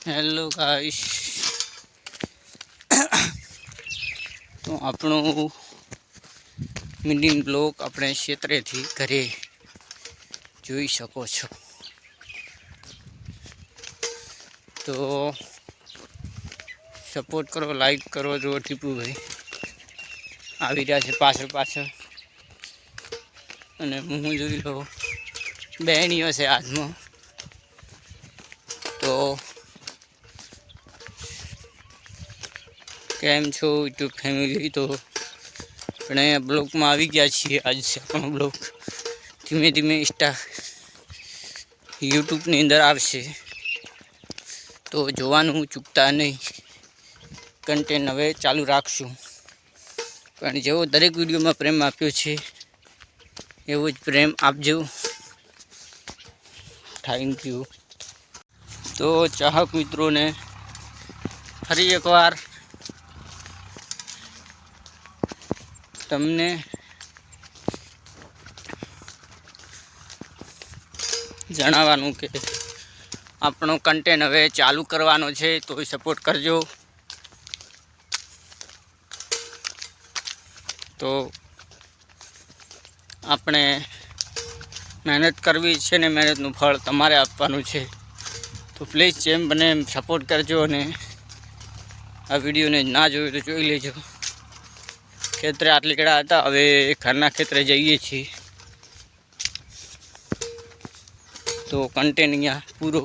Hello guys. तो આપણો mini blog આપણે ક્ષેત્રેથી ઘરે જોઈ શકો છો। તો સપોર્ટ કરો, લાઈક કરો। જો ટીપુભાઈ આવી રહ્યા છે પાછળ અને હું જોઈ લો બહેનીઓ છે હાથમાં। તો કેમ છો યુટ્યુબ ફેમિલી? તો આપણે બ્લોગમાં આવી ગયા છીએ। આજ છે આપણો બ્લોગ। ધીમે ધીમે યુટ્યુબની અંદર આવશે, તો જોવાનું ચૂકતા નહીં। કન્ટેન્ટ હવે ચાલુ રાખશું, પણ જેવો દરેક વિડીયોમાં પ્રેમ આપ્યો છે એવો જ પ્રેમ આપજો। Thank you. તો ચાહક મિત્રોને ફરી એકવાર તમને જણાવવાનું કે આપણો કન્ટેન્ટ હવે ચાલુ કરવાનો છે, તો સપોર્ટ કરજો। તો આપણે મહેનત કરવી છે ને મહેનતનું ફળ તમારે આપવાનું છે। તો પ્લીઝ જેમ બને એમ સપોર્ટ કરજો, અને આ વિડીયોને ના જોયું તો જોઈ લેજો। ખેતરે આટલી કેળા હતા, હવે ઘરના ખેતરે જઈએ છીએ। તો કન્ટેન્ટ અહીંયા પૂરો।